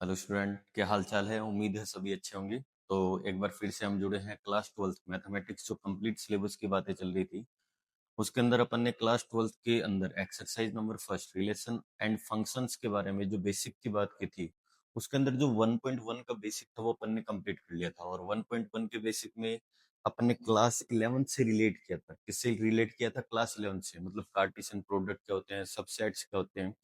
Hello student, क्या हाल चाल है। उम्मीद है सभी अच्छे होंगे। तो एक बार फिर से हम जुड़े हैं क्लास 12th मैथमेटिक्स, जो कंप्लीट सिलेबस की बातें चल रही थी उसके अंदर अपन ने क्लास 12th के अंदर exercise number first relation and functions के बारे में जो बेसिक की बात की थी, उसके अंदर जो 1.1 का बेसिक था वो अपन ने कंप्लीट कर लिया था। और 1.1 के बेसिक में अपन ने क्लास 11 से रिलेट किया था। किससे रिलेट किया था? क्लास 11 से। मतलब कार्टेशियन प्रोडक्ट क्या होते हैं, सबसेट्स क्या होते हैं,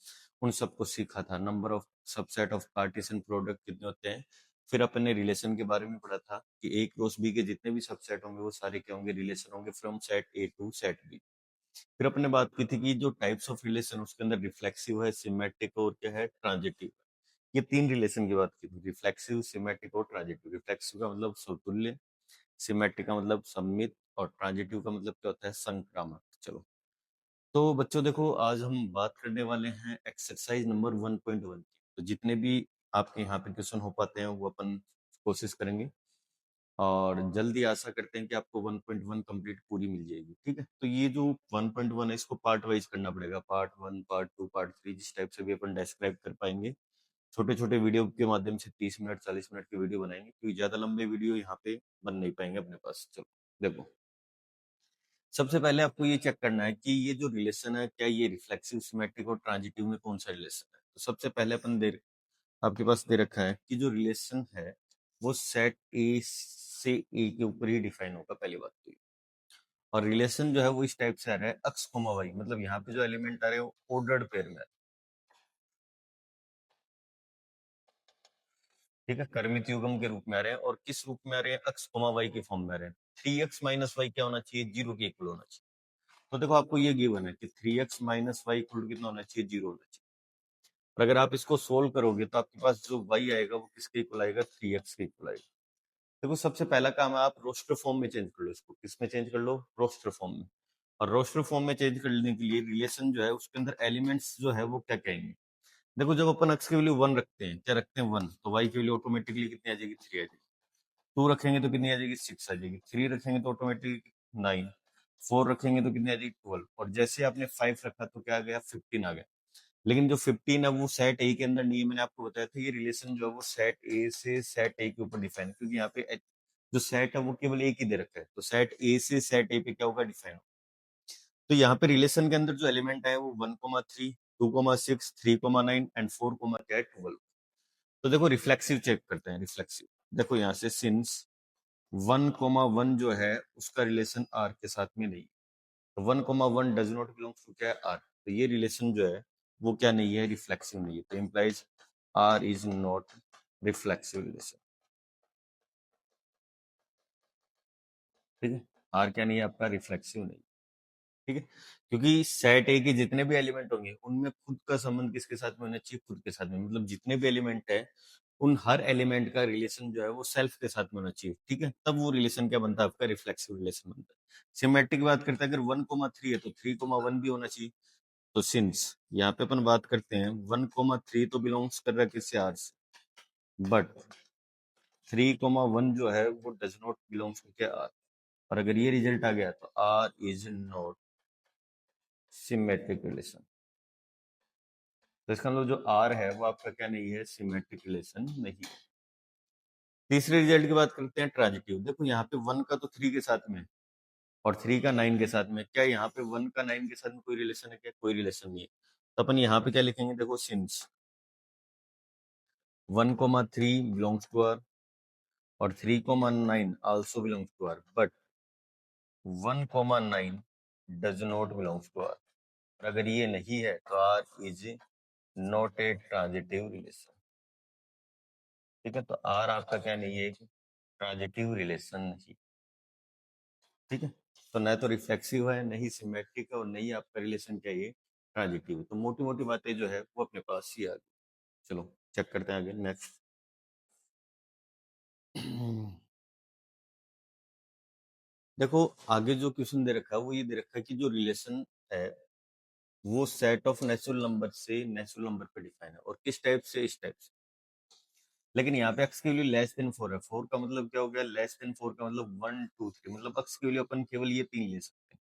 उन सबको सीखा था। Number of subset of Cartesian product कितने होते हैं। फिर अपन ने रिलेशन के बारे में पढ़ा था कि ए क्रॉस बी के जितने भी सबसेट होंगे वो सारे क्या होंगे, रिलेशन होंगे from set A to set B. फिर अपने बात की थी कि जो टाइप्स ऑफ रिलेशन उसके अंदर रिफ्लेक्सिव है, सिमेट्रिक और क्या है, ट्रांजिटिव। ये तीन रिलेशन की बात की थी, रिफ्लेक्सिव, सिमेट्रिक और ट्रांजिटिव। रिफ्लेक्सिव का मतलब समतुल्य, सिमेट्रिक का मतलब सममित और ट्रांजिटिव का मतलब क्या होता है, संक्रामक। चलो, तो बच्चों देखो, आज हम बात करने वाले हैं एक्सरसाइज नंबर 1.1 की। तो जितने भी आपके यहाँ पे क्वेश्चन हो पाते हैं वो अपन कोशिश करेंगे, और जल्दी आशा करते हैं कि आपको 1.1 कंप्लीट पूरी मिल जाएगी। ठीक है, तो ये जो 1.1 है इसको पार्ट वाइज करना पड़ेगा, पार्ट 1, पार्ट 2, पार्ट 3, जिस टाइप से भी अपन डिस्क्राइब कर पाएंगे। छोटे छोटे वीडियो के माध्यम से 30 मिनट 40 मिनट की वीडियो बनाएंगे, क्योंकि ज्यादा लंबे वीडियो यहाँ पे बन नहीं पाएंगे अपने पास। चलो देखो, सबसे पहले आपको ये चेक करना है कि ये जो रिलेशन है क्या ये रिफ्लेक्सिव, सिमेट्रिक और ट्रांजिटिव में कौन सा रिलेशन है। तो सबसे पहले अपन आपके पास दे रखा है कि जो रिलेशन है वो सेट ए से ए के ऊपर ही डिफाइन होगा, पहली बात तो ये। और रिलेशन जो है वो इस टाइप से आ रहा है, एक्स कोमा वाई, मतलब यहाँ पे जो एलिमेंट आ रहे हैं वो ऑर्डर्ड पेयर में। ठीक है, कर्मित युग्म के रूप में आ रहे हैं। और किस रूप में आ रहे हैं? एक्स कोमा वाई के फॉर्म में आ रहे हैं। 3x माइनस वाई क्या होना चाहिए? 0 के इक्वल होना चाहिए। तो देखो, आपको ये गिवन है कि 3x माइनस वाई इक्वल कितना होना चाहिए? 0 होना चाहिए। और अगर आप इसको सोल्व करोगे तो आपके पास जो y आएगा वो किसके इक्वल आएगा? 3x के इक्वल आएगा। देखो, सबसे पहला काम है आप रोस्टर फॉर्म में चेंज कर लो इसको। किसमें चेंज कर लो? रोस्टर फॉर्म में। और रोस्टर फॉर्म में चेंज करने के लिए रिलेशन जो है उसके अंदर एलिमेंट्स जो है वो क्या कहेंगे? देखो, जब अपन x की वैल्यू 1 रखते हैं, क्या रखते हैं? 1, तो y की वैल्यू ऑटोमेटिकली कितनी आ जाएगी? 3 आ जाएगी। 2 रखेंगे तो कितनी आ जाएगी? 6 आ जाएगी। 3 रखेंगे तो ऑटोमेटिकली 9। 4 रखेंगे तो कितनी आ जाएगी? 12। और जैसे आपने 5 रखा तो क्या आ गया? 15 आ गया। लेकिन जो 15 है वो सेट ए के अंदर नहीं है। मैंने आपको बताया था ये रिलेशन जो है वो सेट ए से सेट ए के ऊपर डिफाइन है, क्योंकि यहाँ पे जो सेट है वो केवल एक ही दे रखा है। तो सेट ए से सेट ए पे क्या होगा? डिफाइन। तो यहाँ पे रिलेशन के अंदर जो एलिमेंट है वो 1,3, 2,6, 3,9 एंड 4, क्या है? 12। तो देखो, रिफ्लेक्सिव चेक करते हैं। रिफ्लेक्सिव देखो, यहाँ से सिंस 1,1 जो है उसका रिलेशन आर के साथ में नहीं। तो 1,1 डज नॉट बिलोंग्स टू क्या है? आर। तो ये रिलेशन जो है वो क्या नहीं है? रिफ्लेक्सिव नहीं है। तो implies R is not reflexive relation. ठीक है, आर क्या नहीं है आपका? रिफ्लेक्सिव नहीं। ठीक है, क्योंकि सेट ए के जितने भी एलिमेंट होंगे उनमें खुद का संबंध किसके साथ में होना चाहिए? खुद के साथ में। मतलब जितने भी एलिमेंट है उन हर एलिमेंट का रिलेशन जो है वो सेल्फ के साथ में होना चाहिए। ठीक है, तब वो रिलेशन क्या बनता है? आपका रिफ्लेक्सिव रिलेशन बनता है। सिमेट्रिक बात करते हैं, अगर 1,3 है तो 3,1 भी होना चाहिए। तो सिंस यहाँ पे अपन बात करते हैं 1,3 तो बिलोंग्स कर रहा है किससे? आर से। बट 3,1 जो है वो डज नॉट बिलोंग्स टू क्या? आर। और अगर ये रिजल्ट आ गया तो R is not symmetric relation. तो इसका मतलब जो आर है वो आपका क्या नहीं है? सिमेट्रिक रिलेशन नहीं है। तीसरे रिजल्ट की बात करते हैं, ट्रांजिटिव। देखो, यहाँ पे 1 का तो 3 के साथ में और 3 का 9 के साथ में। क्या यहाँ पे 1 का 9 के साथ में कोई रिलेशन है? क्या कोई रिलेशन नहीं है। तो अपन यहाँ पे क्या लिखेंगे? देखो, सिंस 1,3 बिलोंग्स टू आर और 3,9 also belongs to R, but 1,9 does not belongs to R. और अगर ये नहीं है तो R is not a transitive relation. ठीक है, तो आर आपका क्या नहीं है? ट्रांजिटिव रिलेशन नहीं। ठीक है, तो न तो रिफ्लेक्सिव है, नहीं सिमेट्रिक है, और नहीं आपका रिलेशन क्या है? ट्रांजिटिव। तो मोटी मोटी बातें जो है वो अपने पास ही आ गई। चलो चेक करते हैं आगे, नेक्स्ट। देखो, आगे जो क्वेश्चन दे रखा है वो ये दे रखा है कि जो रिलेशन है वो सेट ऑफ नेचुरल नंबर से नेचुरल नंबर पे डिफाइन है। और किस टाइप से? इस टाइप से। लेकिन यहाँ पे x की वैल्यू लेस देन 4 है। 4 का मतलब क्या हो गया? लेस देन 4 का मतलब 1, 2, 3, मतलब x की वैल्यू अपन केवल ये 3 ले सकते हैं।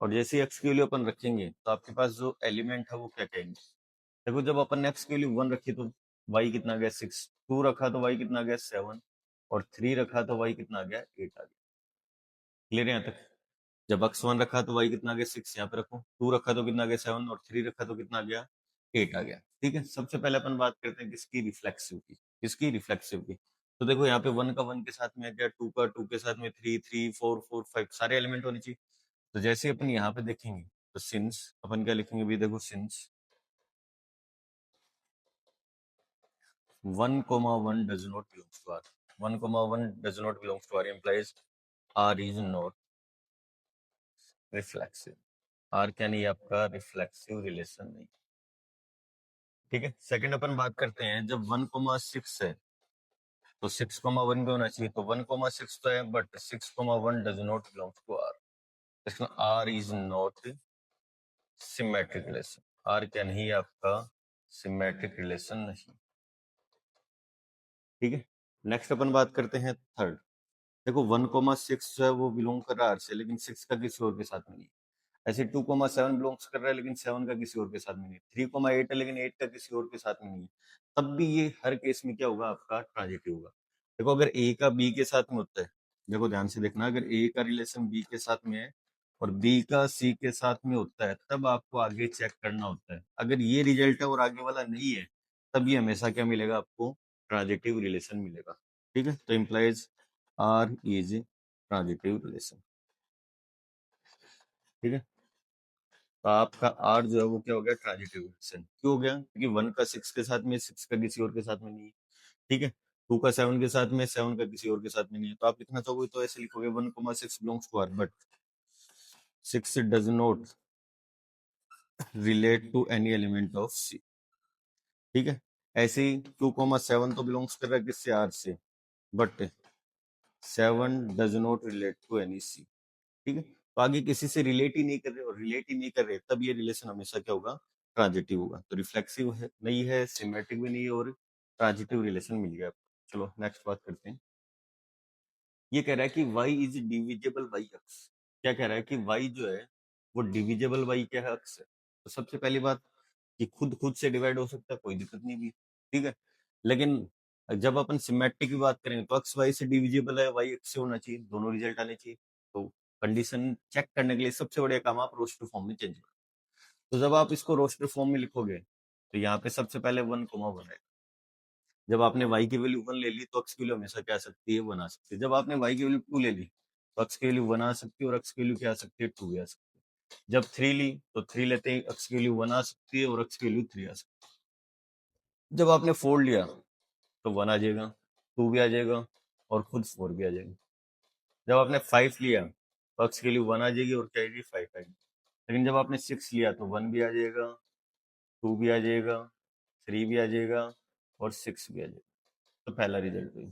और जैसे ही x की वैल्यू अपन रखेंगे तो आपके पास जो एलिमेंट है वो क्या कहेंगे? देखो, जब अपन ने x की वैल्यू 1 रखी तो y कितना आ गया 6, 2 रखा तो y कितना आ गया 7, और 3 रखा तो y कितना आ गया 8 आ गया। क्लियर है यहाँ तक? जब x1 रखा तो y कितना आ गया 6, यहाँ पे रखो, 2 रखा तो कितना आ गया 7, और 3 रखा तो कितना आ गया 8 आ गया। ठीक है, सबसे पहले अपन बात करते हैं किसकी, रिफ्लेक्सिव की। किसकी, रिफ्लेक्सिव की। तो देखो यहाँ पे 1 का 1 के साथ में आ गया, 2 का 2 के साथ में, 3 3 4 4 5 सारे एलिमेंट होने चाहिए। तो जैसे अपन यहाँ पे देखेंगे तो सिंस अपन क्या लिखेंगे भी, देखो since 1, 1 does not belongs to R. 1, 1 does not belongs to R implies R is not reflexive. R क्या नहीं, आपका रिफ्लेक्सिव रिलेशन नहीं। ठीक है, सेकंड अपन बात करते हैं, जब 1,6 है तो 6,1 भी होना चाहिए। तो 1,6 तो है, but 6,1 does not belong to R. इसमें R is not symmetric relation. R क्या नहीं, आपका सिमेट्रिक रिलेशन नहीं। ठीक है, नेक्स्ट अपन बात करते हैं थर्ड। देखो 1,6 जो है वो बिलोंग कर रहा है आर से, लेकिन 6 का किसी और के साथ में नहीं। ऐसे 2,7 बिलोंग्स कर रहा है, लेकिन 7 का किसी और के साथ में नहीं। 3,8 है, लेकिन 8 का किसी और के साथ में नहीं है। तब भी ये हर केस में क्या होगा, आपका ट्रांजिटिव होगा। देखो अगर ए का बी के साथ में होता है, देखो ध्यान से देखना, अगर ए का रिलेशन बी के साथ में है और बी का सी के साथ में होता है, तब आपको आगे चेक करना होता है। अगर ये रिजल्ट है और आगे वाला नहीं है, तब ये हमेशा क्या मिलेगा आपको, ट्रांजिटिव रिलेशन मिलेगा। ठीक है, तो implies R is transitive relation. ठीक है, तो आपका आर जो है वो क्या हो गया, ट्रांजिटिव रिलेशन। क्यों हो गया, क्योंकि 1 का 6 के साथ में, 6 का किसी और के साथ में नहीं है। ठीक है, 2 का 7 के साथ में, 7 का किसी और के साथ में नहीं है। तो आप लिखना चाहोगे तो ऐसे लिखोगे 1,6 belongs to R, but 6 does not relate to any element of C. ठीक है, ऐसे ही 2,7 तो बिलोंग्स कर रहा है किससे, आर से, but 7 does not relate to any C. ठीक है, तो आगे किसी से रिलेट ही नहीं कर रहे, और रिलेट ही नहीं कर रहे, तब ये रिलेशन हमेशा क्या होगा, ट्रांजिटिव होगा। तो रिफ्लेक्सिव है नहीं है, सिमेट्रिक भी नहीं है, और ट्रांजिटिव रिलेशन मिल गया। चलो नेक्स्ट बात करते हैं। ये कह रहा है कि y is divisible by x। क्या कह रहा है कि y जो है वो डिविजिबल बाई क्या है, x है। तो सबसे पहली बात कि खुद खुद से डिवाइड हो सकता है, कोई दिक्कत नहीं भी। ठीक है, लेकिन जब अपन सिमेट्रिक की बात करेंगे तो x y से डिविजिबल है, y x से होना चाहिए, दोनों रिजल्ट आने चाहिए। तो कंडीशन चेक करने के लिए सबसे बढ़िया काम आप रोस्टर फॉर्म में चेंज करो। तो जब आप इसको रोस्टर फॉर्म में लिखोगे तो यहाँ पे सबसे पहले 1,1 है। जब आपने y की वैल्यू 1 ले ली तो x की वैल्यू हमेशा क्या आ सकती है, 1 आ सकती है। जब आपने y की वैल्यू 2 ले ली तो x की वैल्यू 1 आ सकती है, और x की वैल्यू क्या आ सकती है, 2 भी आ सकती है। जब 3 ली तो 3 लेते ही x की वैल्यू 1 आ सकती है, और x की वैल्यू 3 आ सकती है। जब आपने 4 लिया तो 1 आ जाएगा, 2 भी आ जाएगा, और खुद 4 भी आ जाएगा। जब आपने 5 लिया तो x की वैल्यू 1 आ जाएगी, और क्या आएगी, 5 आएगी। लेकिन जब आपने 6 लिया तो 1 भी आ जाएगा, 2 भी आ जाएगा, 3 भी आ जाएगा, और 6 भी आ जाएगा। तो पहला रिजल्ट हुई।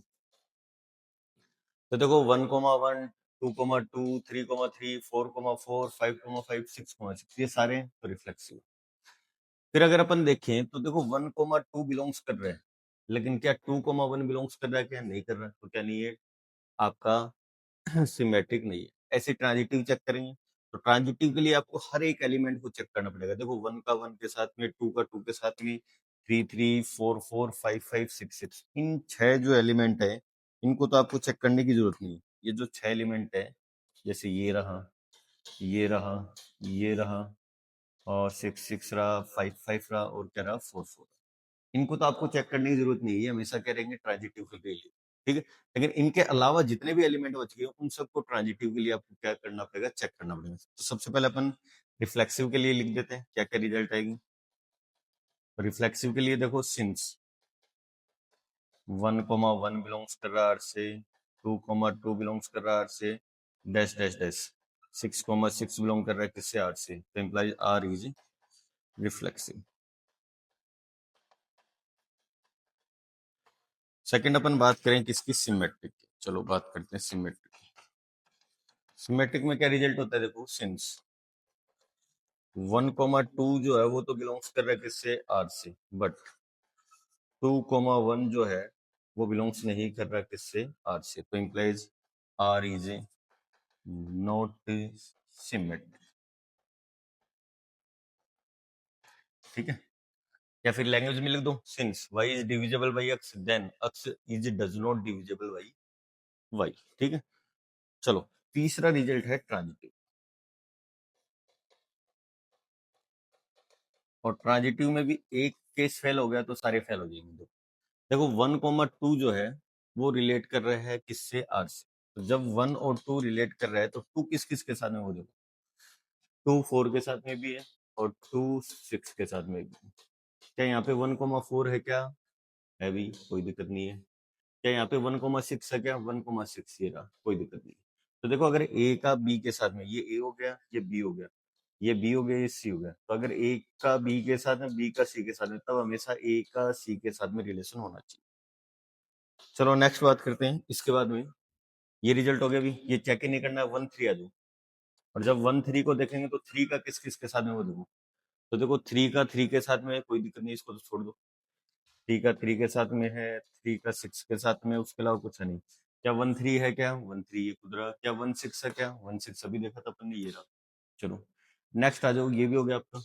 तो देखो 1,1, 2,2, 3,3, 4,4, 5,5, 6,6 ये सारे हैं, तो रिफ्लेक्सिव। फिर अगर अपन देखें तो देखो 1,2 बिलोंग्स कर रहा है, लेकिन क्या 2,1 बिलोंग्स कर रहा है, क्या नहीं कर रहा है, तो क्या नहीं है, आपका सिमेट्रिक नहीं है। ऐसे ट्रांजिटिव चेक करेंगे तो ट्रांजिटिव के लिए आपको हर एक एलिमेंट को चेक करना पड़ेगा। देखो 1 का 1 के साथ में, 2 का 2 के साथ में, 3 3, 4 4, 5 5, 6 6, इन 6 जो एलिमेंट है इनको तो आपको चेक करने की जरूरत नहीं है। ये जो 6 एलिमेंट है, जैसे ये रहा, ये रहा, ये रहा, और 6 6 रहा, 5 5 रहा, और क्या रहा, 4 4। इनको तो आपको चेक करने की जरूरत नहीं है, ये हमेशा क्या रहेंगे, ट्रांजिटिव के लिए। ठीक है, लेकिन इनके अलावा जितने भी एलिमेंट बच गए उन सबको ट्रांजिटिव के लिए आपको क्या करना पड़ेगा, चेक करना पड़ेगा। तो सबसे पहले अपन रिफ्लेक्सिव के लिए लिख देते हैं क्या क्या रिजल्ट आएगी। रिफ्लेक्सिव के लिए देखो सिंस 1,1 बिलोंग्स कर रहा है आर से, 2,2 बिलोंग्स कर रहा है आर से, डैश डैश डैश 6,6 बिलोंग कर रहा है किससे, आर से, तो implies R is reflexive. Second अपन बात करें किसकी, सिमेट्रिक की। चलो बात करते हैं सिमेट्रिक। सिमेट्रिक में क्या रिजल्ट होता है, देखो सिंस 1,2 जो है वो तो बिलोंग्स कर रहा है किससे, आर से, बट 2,1 जो है वो बिलोंग्स नहीं कर रहा किससे, आर से, तो implies R is a not symmetric. ठीक है, या फिर लैंग्वेज में लिख दो, since y is divisible by x then x is does not divisible by y। ठीक है, चलो तीसरा रिजल्ट है ट्रांजिटिव। और ट्रांजिटिव में भी एक केस फेल हो गया तो सारे फेल हो जाएंगे। देखो 1,2 जो है वो रिलेट कर रहे हैं किससे, आर से। तो जब 1 और 2 रिलेट कर रहा है तो 2 किस किस के साथ में, वो देखो 2 4 के साथ में भी है और 2 6 के साथ में भी है। क्या यहाँ पे 1,4 है क्या, है भी, कोई दिक्कत नहीं है। क्या यहाँ पे 1,6 है क्या, 1,6 ये रहा, कोई दिक्कत नहीं। तो देखो अगर ए का बी के साथ में, ये ए हो गया, ये बी हो गया, ये बी हो गया, ये सी हो गया, तो अगर ए का बी के साथ में, बी का सी के साथ में, तब हमेशा ए का सी के साथ में रिलेशन होना चाहिए। चलो नेक्स्ट बात करते हैं इसके बाद में। ये रिजल्ट हो गया, अभी ये चेक ही नहीं करना है, 1 3 आ जाओ। और जब 1 3 को देखेंगे तो 3 का किस किस के साथ में, वो देखो। तो देखो 3 का 3 के साथ में कोई दिक्कत नहीं, इसको तो छोड़ दो। 3 का 3 के साथ में है, 3 का 6 के साथ में, उसके अलावा कुछ है नहीं। क्या 1 3 है क्या, 1 3 ये खुद रहा। क्या 1 6 है क्या, 1 6 अभी देखा था अपन ने, ये रहा। चलो नेक्स्ट आ जाओ, ये भी हो गया आपका।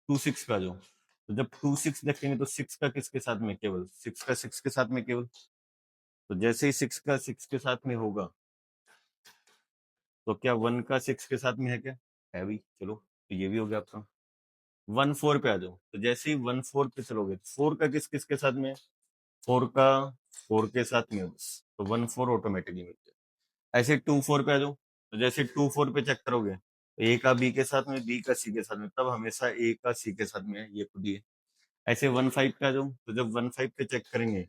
2 6 का आ जाओ। तो जब 2 6 देखेंगे तो 6 का किसके साथ में, केवल 6 का 6 के साथ में केवल। तो जैसे ही 6 का 6 के साथ में होगा तो क्या 1 का 6 के साथ में है क्या, है भी। चलो तो ये भी हो गया आपका। 1 4 पे आ जाओ। तो जैसे ही 1 4 पे चलोगे, 4 का किस किस के साथ में, 4 का 4 के साथ में, बस तो 1 4 ऑटोमेटिकली मिल जाए। ऐसे 2 4 पे आ जाओ। तो जैसे 2 4 पे चेक करोगे तो ए का बी के साथ में, बी का सी के साथ में, तब हमेशा ए का सी के साथ में है, ये खुद ही है। ऐसे 1 5 पे आ जाओ। तो जब 1 5 पे चेक करेंगे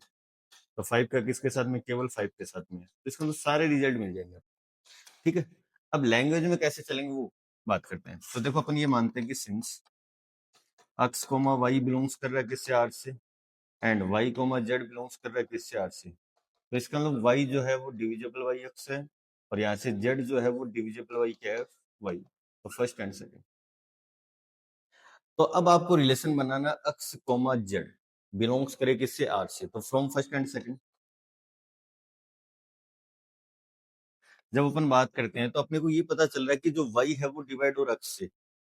तो 5 का किसके साथ में, केवल 5 के साथ में है। तो इसका तो सारे रिजल्ट मिल जाएंगे। ठीक है, अब लैंग्वेज में कैसे चलेंगे वो बात करते हैं। तो देखो अपन ये मानते हैं कि since x comma y belongs कर रहा है किससे, आर से, and y comma z belongs कर रहा है किससे, आर से। तो इसका मतलब y जो है वो डिविजिबल बाई x है, और यहाँ से z जो है वो डिविजिबल बाई क्या है, y। तो फर्स्ट एंड सेकंड। तो अब आपको रिलेशन बनाना, x कोमा z बिलोंग्स करे किससे, आर से। तो फ्रॉम फर्स्ट एंड सेकंड जब अपन बात करते हैं तो अपने को ये पता चल रहा है कि जो y है वो डिवाइड हो रहा है x से,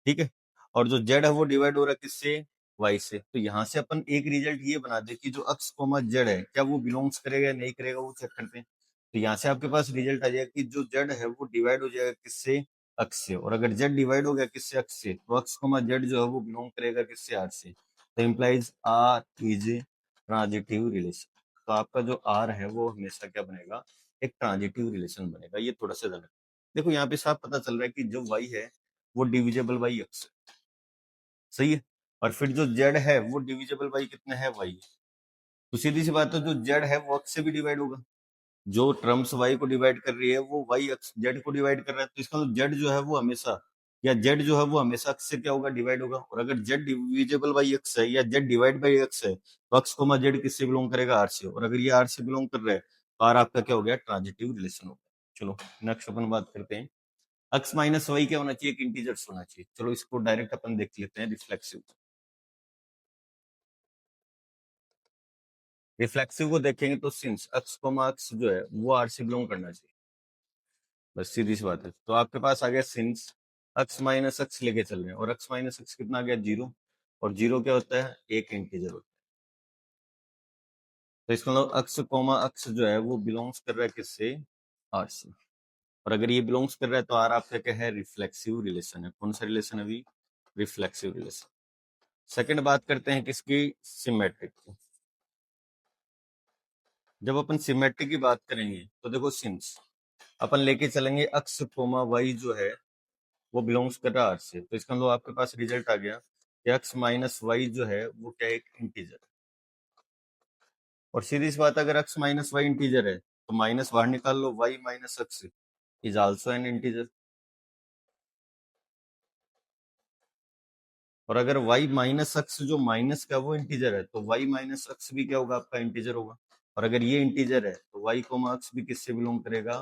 ठीक है, और जो z है वो डिवाइड हो रहा है किससे, y से। तो यहाँ से अपन एक रिजल्ट ये बना दे कि जो x कोमा z है, क्या वो बिलोंग्स करेगा या नहीं करेगा, वो चेक करते हैं। तो यहाँ से आपके पास रिजल्ट आ जाएगा कि जो z है वो डिवाइड हो जाएगा किससे, x से। और अगर z डिवाइड हो गया किससे, x से, तो x कोमा z जो है वो बिलोंग करेगा किससे, r से। तो implies r is transitive relation. तो आपका जो r है वो हमेशा क्या बनेगा, एक ट्रांजिटिव रिलेशन बनेगा। ये थोड़ा सा ज्यादा देखो, यहाँ पे साफ पता चल रहा है कि जो y है वो डिविजिबल बाई x है, सही है। और फिर जो z है वो डिविजिबल बाई कितने है, y। तो सीधी सी बात है, जो z है वो x से भी डिवाइड होगा। जो टर्म्स y को डिवाइड कर रही है वो y x z को डिवाइड कर रहा है। तो इसका मतलब z जो है वो हमेशा, या z जो है वो हमेशा x से क्या होगा, डिवाइड होगा। और अगर z डिविजिबल बाई x है या z डिवाइड बाई x है, तो x कोमा z किससे बिलोंग करेगा, r से। और अगर ये r से बिलोंग कर रहा है तो r आपका क्या हो गया, ट्रांजिटिव रिलेशन हो गया। चलो नेक्स्ट अपन बात करते हैं, x माइनस वाई क्या होना चाहिए, एक इंटीजर्स होना चाहिए। चलो इसको डायरेक्ट अपन देख लेते हैं, रिफ्लेक्सिव। रिफ्लेक्सिव को देखेंगे तो सिंस x कोमा x जो है वो आर से बिलोंग करना चाहिए, बस सीधी सी बात है। तो आपके पास आ गया सिंस x माइनस एक्स लेके चल रहे हैं, और x माइनस एक्स कितना आ गया, 0। और 0 क्या होता है, एक इंटीजर होता है। तो इसका मतलब x कोमा x जो है वो बिलोंग्स कर रहा है किससे, आर से। और अगर ये बिलोंग्स कर रहा है तो आर आपका क्या है, रिफ्लेक्सिव रिलेशन है। कौन सा रिलेशन है अभी, रिफ्लेक्सिव रिलेशन। सेकंड बात करते हैं किसकी, सिमेट्रिक की। जब अपन सिमेट्रिक की बात करेंगे तो देखो सिंस अपन लेके चलेंगे x कोमा y जो है वो बिलोंग्स कर रहा है आर से। तो इसका मतलब आपके पास रिजल्ट आ गया कि x माइनस वाई जो है वो क्या है, एक इंटीजर। और सीधी सी बात, अगर x माइनस वाई इंटीजर है तो माइनस बाहर निकाल लो, y minus x is also an integer. और अगर y माइनस एक्स जो माइनस का वो इंटीजर है, तो y माइनस एक्स भी क्या होगा, आपका इंटीजर होगा। और अगर ये इंटीजर है तो y कोमा एक्स भी किससे बिलोंग करेगा,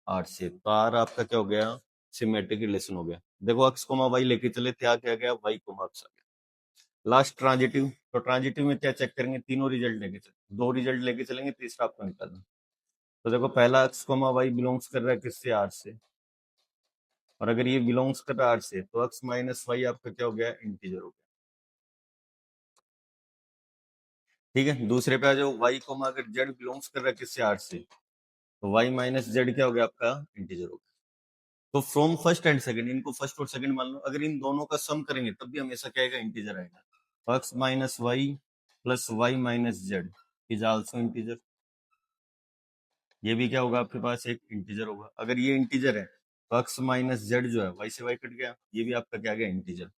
आर से। तो आर आपका क्या हो गया, सिमेट्रिक रिलेशन हो गया। देखो x कोमा y लेके चले थे, आ क्या गया, y कोमा एक्स आ गया। Last transitive. तो ट्रांजिटिव में क्या चेक करेंगे, तीनों रिजल्ट लेके चलेंगे, दो रिजल्ट लेके चलेंगे, तीसरा आपको निकालना। तो देखो पहला x कोमा y बिलोंग्स कर रहा है किससे, आर से। और अगर ये बिलोंग्स कर रहा है आर से तो x माइनस वाई आपका क्या हो गया, इंटीजर हो गया। ठीक है, दूसरे पे आ जाओ, y कोमा अगर z बिलोंग्स कर रहा है किससे, r से, तो y माइनस जेड क्या हो गया आपका, इंटीजर हो गया। तो फ्रॉम फर्स्ट एंड सेकंड, इनको फर्स्ट और सेकंड मान लो, अगर इन दोनों का सम करेंगे तब भी हमेशा क्या आएगा, इंटीजर आएगा। x minus y plus y minus z is also integer, ये भी क्या होगा आपके पास, एक इंटीजर होगा। अगर ये इंटीजर है तो x माइनस जेड जो है y से y कट गया, ये भी आपका क्या आ गया, इंटीजर।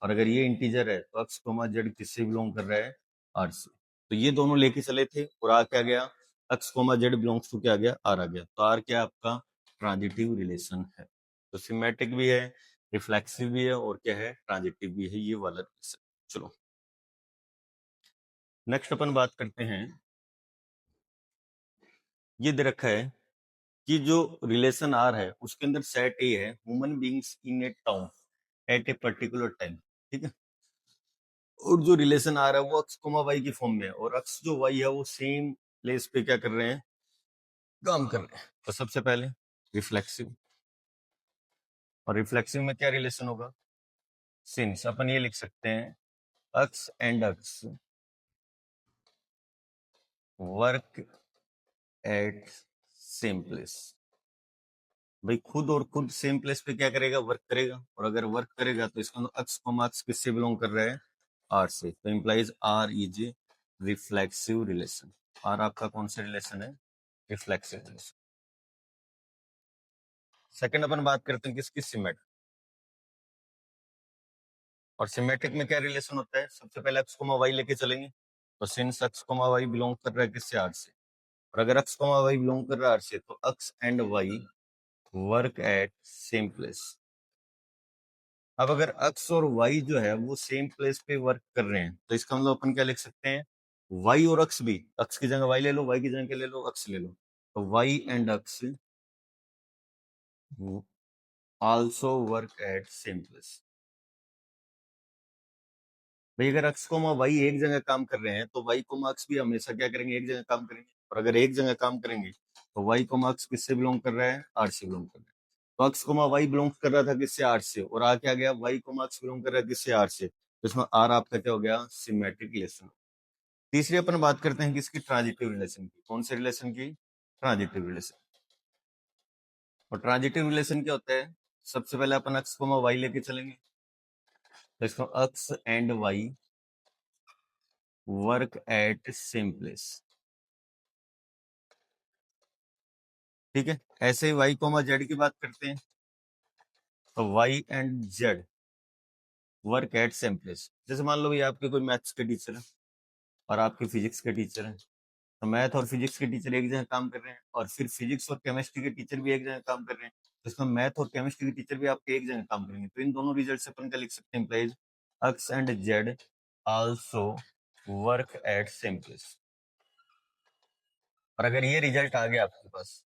और अगर ये इंटीजर है तो x कोमा जेड किससे बिलोंग कर रहा है, r से। तो ये दोनों लेके चले थे और आ क्या गया, x comma z belongs to क्या आ गया, r आ गया। तो r क्या आपका ट्रांजिटिव रिलेशन है। तो सिमेट्रिक भी है, रिफ्लेक्सिव भी है और क्या है, ट्रांजिटिव भी है, ये वाला रिलेशन। चलो नेक्स्ट अपन बात करते हैं, ये दे रखा है कि जो रिलेशन आर है उसके अंदर सेट ए है, human beings in A town eight a particular time, ठीक है। और जो रिलेशन आर है वो अक्स कोमा वाई की फॉर्म में है, और अक्स जो वाई है वो सेम प्लेस पे क्या कर रहे हैं, काम कर रहे हैं। तो सबसे पहले रिफ्लेक्सिव, और रिफ्लेक्सिव में क्या रिलेशन होगा, सिंस अपन ये लिख सकते हैं, X and X work at same place. भाई खुद और खुद सेम प्लेस पे क्या करेगा, वर्क करेगा, और अगर वर्क करेगा तो इसका अक्स कोमा अक्स किससे बिलोंग कर रहा है, आर से। तो implies R is a reflexive relation. R आपका कौन सा रिलेशन है, रिफ्लेक्सिव रिलेशन। सेकंड अपन बात करते हैं किसकी, सिमेट्रिक। और सिमेट्रिक में क्या रिलेशन होता है, सबसे पहले अक्स कोमा वाई लेके चलेंगे, तो since x comma y belong कर रहा है किससे, आर से। और अगर अक्स कोमा वाई बिलोंग कर रहा है आर से, तो X and Y work at same place. अब अगर अक्स और वाई जो है वो सेम प्लेस पे वर्क कर रहे हैं, तो इसका मतलब अपन क्या लिख सकते हैं, वाई और अक्स भी, अक्स की जगह वाई ले लो, वाई की जगह ले लो, अक्स ले लो, तो y and x also work at same place. भाई अगर अक्स कोमा वाई एक जगह काम कर रहे हैं तो वाई कोमा अक्स भी हमेशा क्या करेंगे, एक जगह काम करेंगे। और अगर एक जगह काम करेंगे तो वाई कोमा अक्स किससे बिलोंग कर रहा है, आर से बिलोंग कर रहा है। तो अक्स कोमा वाई बिलोंग कर रहा था किससे, आर से, और आ क्या गया, वाई कोमा अक्स बिलोंग कर रहा है किससे, आर से। तो इसमें आर आपका क्या हो गया, सिमेट्रिक रिलेशन। तीसरी अपन बात करते हैं किसकी, ट्रांजिटिव रिलेशन की। कौन से रिलेशन की, ट्रांजिटिव रिलेशन। और ट्रांजिटिव रिलेशन क्या होता है, सबसे पहले अपन अक्स कोमा वाई लेके चलेंगे, तो इसको X and Y work at same place, ठीक है। ऐसे ही वाई कोमा जेड की बात करते हैं, तो y and z work at same place. जैसे मान लो भाई आपके कोई मैथ्स के टीचर है और आपके फिजिक्स के टीचर हैं, तो मैथ और फिजिक्स के टीचर एक जगह काम कर रहे हैं, और फिर फिजिक्स और केमिस्ट्री के टीचर भी एक जगह काम कर रहे हैं, तो इसमें मैथ और केमिस्ट्री के टीचर भी आपके एक जगह काम करेंगे। तो इन दोनों रिजल्ट से अपन क्या लिख सकते हैं, please, x and z also work at same place. और अगर ये रिजल्ट आ गया आपके पास,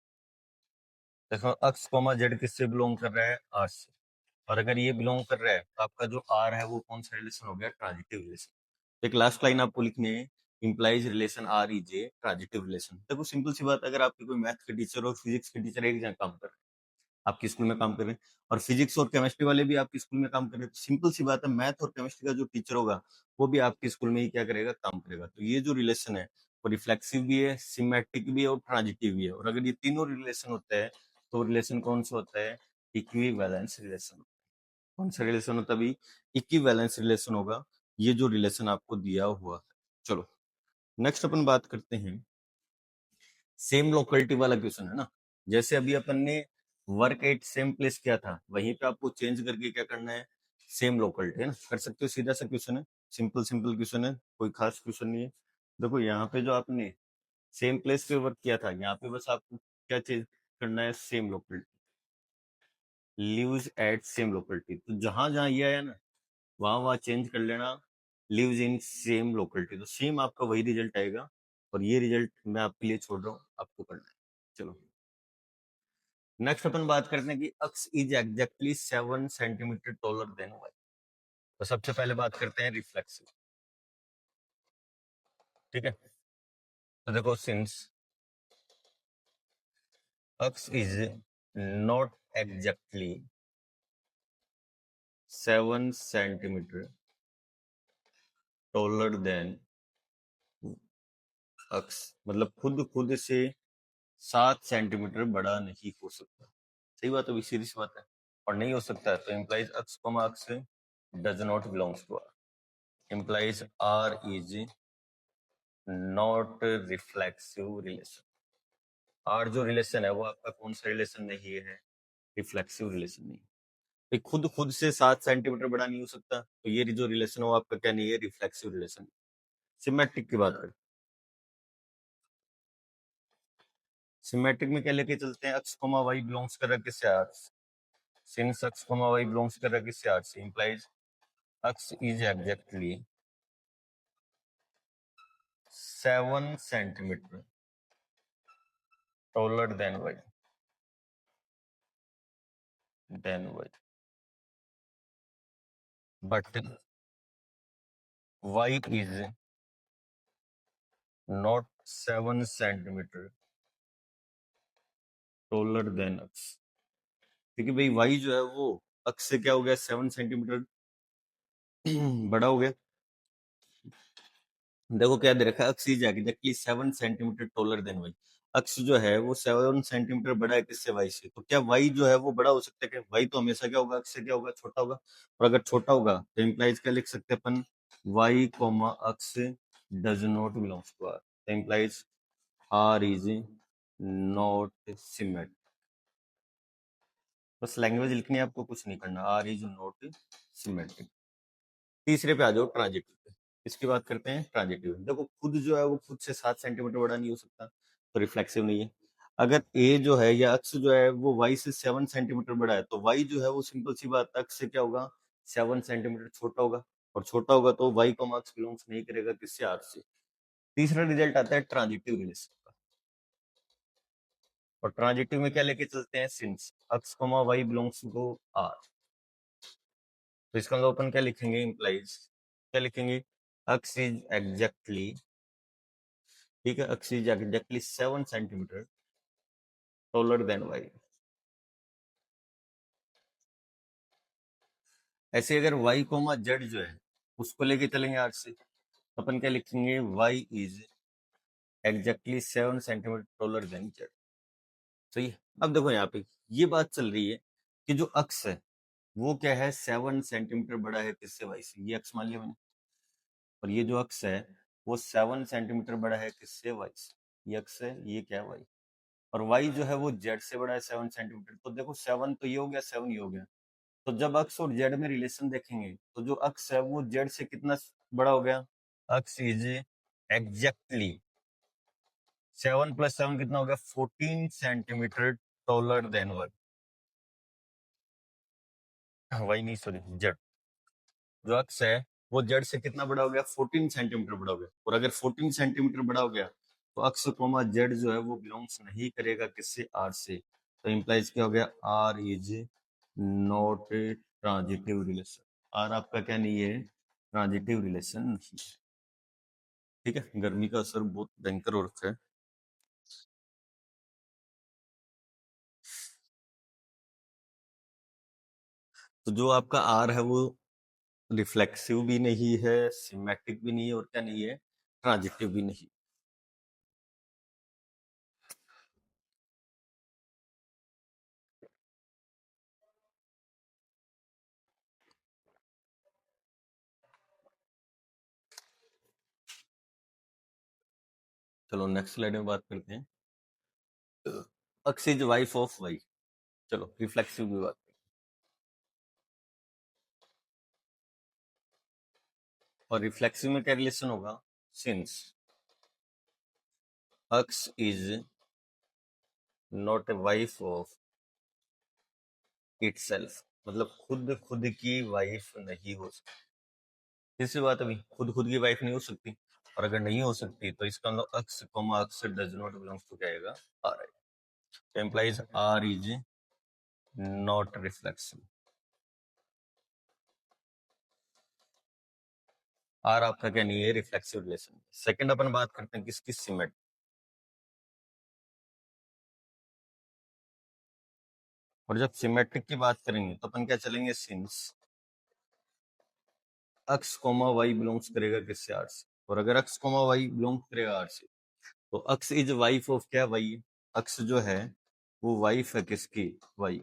देखो अक्स कोमा जेड किससे बिलोंग कर रहा है, आर से। और अगर ये बिलोंग कर रहा है तो आपका जो आर है वो कौन सा रिलेशन हो गया, ट्रांजिटिव रिलेशन। एक लास्ट लाइन आपको लिखनी है, implies relation R is a transitive relation. देखो सिंपल सी बात, अगर आपके कोई मैथ के टीचर और फिजिक्स के टीचर एक जगह काम कर रहे हैं, आपके स्कूल में काम कर रहे हैं, और फिजिक्स और केमिस्ट्री वाले भी आपके स्कूल में काम कर रहे हैं, तो सिंपल सी बात है, मैथ और केमिस्ट्री का जो टीचर होगा वो भी आपके स्कूल में ही क्या करेगा, काम करेगा। तो ये जो रिलेशन है वो रिफ्लेक्सिव भी है, सिमेट्रिक भी है और ट्रांजिटिव भी है। और अगर ये तीनों रिलेशन होता है तो रिलेशन कौन सा होता है, इक्विवेलेंस रिलेशन। कौन सा रिलेशन होता है भाई, इक्विवेलेंस रिलेशन होगा, ये जो रिलेशन आपको दिया हुआ है। चलो नेक्स्ट अपन बात करते हैं, सेम लोकेलिटी वाला क्वेश्चन है ना। जैसे अभी अपन ने वर्क एट सेम प्लेस किया था, वहीं पे आपको चेंज करके क्या करना है, सेम लोकेलिटी है ना, कर सकते हो, सीधा सा क्वेश्चन है, सिंपल सिंपल क्वेश्चन है, कोई खास क्वेश्चन नहीं है। देखो यहाँ पे जो आपने सेम प्लेस पे वर्क किया था, यहाँ पे बस आपको क्या चेंज करना है, same locality, lives at same locality. तो जहां जहां ये आया ना वहां वहां चेंज कर लेना, लिव्स इन सेम लोकेलिटी, तो सेम आपका वही रिजल्ट आएगा। और ये रिजल्ट मैं आपके लिए छोड़ रहा हूँ, आपको करना है। चलो नेक्स्ट अपन बात करते हैं कि X is exactly 7 centimetre taller than Y. तो सबसे पहले बात करते हैं रिफ्लेक्सिव, ठीक है। तो देखो since x is not exactly 7 centimetre taller than x मतलब खुद से 7 सेंटीमीटर बड़ा नहीं हो सकता। सही बात है, अभी सीधी सी बात है। और नहीं हो सकता है तो implies x comma x does not belongs to R. Implies R is not reflexive relation. R जो रिलेशन है वो आपका कौन सा रिलेशन नहीं है? रिफ्लेक्सिव रिलेशन नहीं। ये खुद से 7 सेंटीमीटर बड़ा नहीं हो सकता, तो ये जो रिलेशन है वो आपका क्या नहीं है? Reflexive relation. सिमेट्रिक की बात करें, सिमेट्रिक में क्या लेके चलते हैं? अक्स कोमा वाई बिलोंग्स कर रहा है किससे? आर से। Since x comma y belongs कर रहा है किससे? आर से, implies x is exactly 7 centimetre taller than y, but y is not 7 centimetre taller than x। क्योंकि भाई y जो है वो अक्स से क्या हो गया? 7 सेंटीमीटर बड़ा हो गया। देखो क्या दे रखा है, x is exactly 7 centimetre taller than y. X जो है वो 7 सेंटीमीटर बड़ा है किससे? वाई से। तो क्या वाई जो है वो बड़ा हो सकता है? क्या वाई तो हमेशा क्या होगा? अक्स से क्या होगा? छोटा होगा। और अगर छोटा होगा तो इम्प्लाइज क्या लिख सकते हैं अपन? Y comma x does not belongs to R. तो implies R is not symmetric. बस लैंग्वेज लिखनी है आपको, कुछ नहीं करना। R is not symmetric. तीसरे पे आ जाओ, ट्रांजिटिव पे। इसकी बात करते हैं ट्रांजिटिव। देखो खुद जो है वो खुद से 7 सेंटीमीटर बड़ा नहीं हो सकता, तो रिफ्लेक्सिव नहीं है। अगर ए जो है या अक्स जो है वो वाई से 7 सेंटीमीटर बड़ा है, तो वाई जो है वो सिंपल सी बात है, अक्स से क्या होगा? 7 सेंटीमीटर छोटा होगा। और छोटा होगा तो वाई को मार्क्स बिलोंग्स नहीं करेगा किससे? आर से। तीसरा रिजल्ट आता है ट्रांजिटिव रिलेशन का। और ट्रांजिटिव में क्या लेके चलते हैं? Since x comma y belongs to R. तो इसका मतलब अपन क्या लिखेंगे? इंप्लाइज क्या लिखेंगे? अक्स इज एग्जैक्टली, ठीक है, x is exactly 7 centimetre taller than y. ऐसे अगर वाई कोमा जेड जो है उसको लेके चलेंगे आर से, तो अपन क्या लिखेंगे? Y is exactly 7 centimetre taller than z. सही है। अब देखो यहाँ पे ये बात चल रही है कि जो अक्स है वो क्या है? 7 सेंटीमीटर बड़ा है किससे? वाई से। ये अक्स मान लिया मैंने। और ये जो अक्स है वो 7 सेंटीमीटर बड़ा है किससे? वाई से। ये अक्स है, ये क्या है? वाई। और वाई जो है वो जेड से बड़ा है 7 सेंटीमीटर। तो देखो 7 तो ये हो गया, 7 ये हो गया। तो जब अक्स और जेड में रिलेशन देखेंगे तो जो अक्स है वो जेड से कितना बड़ा हो गया? अक्स इज एग्जैक्टली 7 + 7 कितना हो गया? 14 centimetre taller than y. Y नहीं, सॉरी, जेड। जो अक्स है वो जेड से कितना बड़ा हो गया? 14 सेंटीमीटर बड़ा हो गया। और अगर 14 सेंटीमीटर बड़ा हो गया तो अक्स कोमा जेड जो है वो बिलोंग्स नहीं करेगा किससे? आर से। तो इंप्लाइज क्या हो गया? R is not a transitive relation. R आपका क्या नहीं है? ट्रांजिटिव रिलेशन नहीं है। ठीक है, गर्मी का असर बहुत भयंकर हो रखा है। तो जो आपका आर है वो रिफ्लेक्सिव भी नहीं है, सिमेट्रिक भी नहीं है, और क्या नहीं है? ट्रांजिटिव भी नहीं। चलो नेक्स्ट स्लाइड में बात करते हैं। X is wife of y. चलो रिफ्लेक्सिव की बात। और रिफ्लेक्सिव में क्या रिलेशन होगा? Since x is not a wife of itself. मतलब खुद की वाइफ नहीं हो सकती। तीसरी बात, अभी खुद की वाइफ नहीं हो सकती। और अगर नहीं हो सकती तो इसका मतलब x comma x does not belongs to क्या आएगा? आर आएगा। Implies R is not reflexive. R आपका क्या नहीं है? Reflexive relation. सेकंड अपन बात करते हैं किसकी? सिमेट्रिक। और जब सिमेट्रिक की बात करेंगे तो अपन क्या चलेंगे? Since x comma y belongs करेगा किससे? आर से। और अगर अक्स कोमा वाई बिलोंग करेगा आर से तो अक्स इज वाइफ ऑफ क्या, वाई। अक्स जो है वो वाइफ है किसकी, y.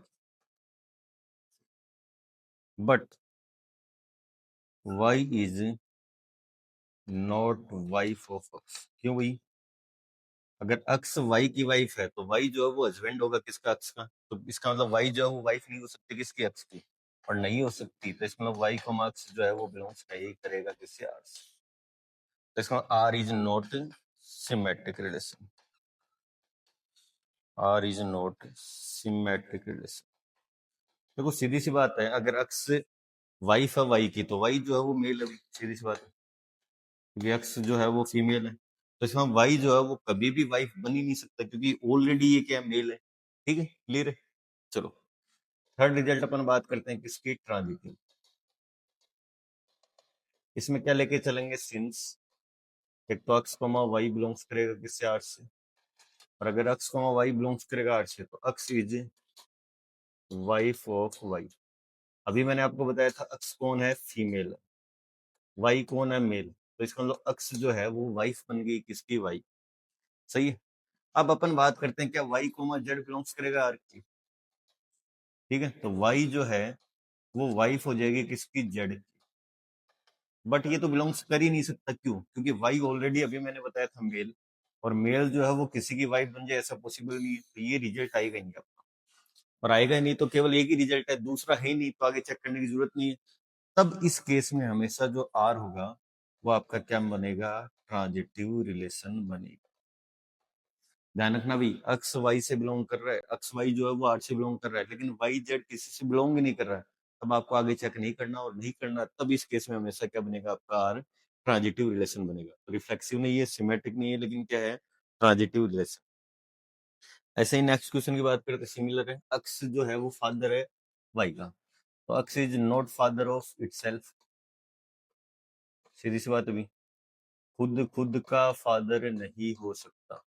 But y is not wife of x. क्यों भाई? अगर अक्स वाई की वाइफ है तो वाई जो है वो हस्बैंड होगा किसका, अक्स का। तो इसका मतलब वाई जो है वो वाइफ नहीं हो सकती किसकी, अक्स की। और नहीं हो सकती तो इसका मतलब वाई को अक्स जो है वो बिलोंग्स का यही करेगा किससे, आर से। तो इसका R is not symmetric relation. R is not symmetric relation. देखो सीधी सी बात है, अगर अक्स वाइफ है वाई की तो वाई जो है वो मेल है, सीधी सी बात है। क्योंकि अक्स जो है वो फीमेल है, तो इसमें वाई जो है वो कभी भी वाइफ बन ही नहीं सकता, क्योंकि ऑलरेडी ये क्या मेल है। ठीक है, क्लियर है। चलो थर्ड रिजल्ट अपन बात करते हैं किसकी, ट्रांजिटिव। इसमें क्या लेके चलेंगे, सिंस एक तो अक्स कॉमा वाई बिलोंग्स करेगा किससे, आर से। और अगर अक्स कॉमा वाई बिलोंग्स करेगा आर से तो x is wife of Y. अभी मैंने आपको बताया था अक्स कौन है, फीमेल। वाई कौन है, मेल। तो इसका मतलब अक्स जो है वो वाइफ बन गई किसकी, वाई। सही है। अब अपन बात करते हैं क्या वाई कोमा जेड बिलोंग्स करेगा आर की। ठीक है, तो वाई जो है वो वाइफ हो जाएगी किसकी, जेड की। बट ये तो बिलोंग्स कर ही नहीं सकता, क्यों? क्योंकि वाई ऑलरेडी अभी मैंने बताया था मेल, और मेल जो है वो किसी की वाइफ बन जाए ऐसा पॉसिबल नहीं है, तो ये रिजल्ट आएगा ही नहीं आपका। और आएगा ही नहीं तो केवल एक ही रिजल्ट है, दूसरा है ही नहीं, तो आगे चेक करने की जरूरत नहीं है। तब इस केस में हमेशा जो आर होगा वो आपका क्या बनेगा, ट्रांजिटिव रिलेशन बनेगा। ध्यान रखना भी, अक्स वाई से बिलोंग कर रहा है, अक्स वाई जो है वो आर से बिलोंग कर रहा है, लेकिन वाई जेड किसी से बिलोंग ही नहीं कर रहा है। तब आपको आगे चेक नहीं करना, और नहीं करना तब इस केस में हमेशा क्या बनेगा आपका, आर ट्रांजिटिव रिलेशन बनेगा। तो रिफ्लेक्सिव नहीं है, सिमेट्रिक नहीं है, लेकिन क्या है, ट्रांजिटिव रिलेशन। ऐसे ही नेक्स्ट क्वेश्चन की बात करते, सिमिलर है। अक्स जो है वो फादर है वाई का, तो x is not father of itself. सीधी सी बात, अभी खुद खुद का फादर नहीं हो सकता,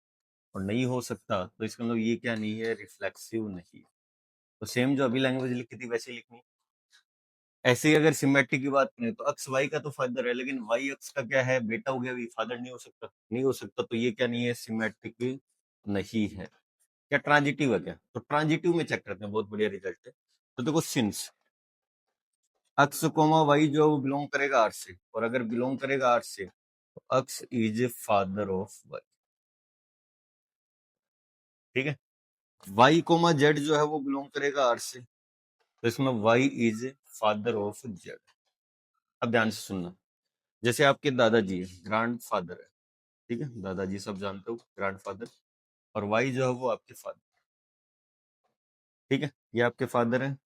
और नहीं हो सकता तो इसका मतलब ये क्या नहीं है, रिफ्लेक्सिव नहीं है। तो सेम जो अभी लैंग्वेज लिखी थी वैसे ही लिखनी। ऐसे ही अगर सिमेट्रिक की बात करें तो अक्स वाई का तो फादर है, लेकिन वाई अक्स का क्या है, बेटा हो गया, भी फादर नहीं हो सकता, नहीं हो सकता, तो ये क्या नहीं है, सिमेट्रिक नहीं है। क्या ट्रांजिटिव है क्या? तो ट्रांजिटिव में चेक करते हैं, बहुत बढ़िया रिजल्ट है। तो देखो सिंस अक्स कोमा वाई जो बिलोंग करेगा आर से, और अगर बिलोंग करेगा आर से तो x is father of Y. ठीक है, वाई कोमा जेड जो है वो बिलोंग करेगा आर से, तो इसमें y is father of z. अब ध्यान से सुनना, जैसे आपके दादाजी है, ग्रैंड फादर है। ठीक है, दादाजी सब जानते हो, ग्रैंड फादर। और वाई जो है वो आपके फादर। ठीक है, ये आपके फादर है,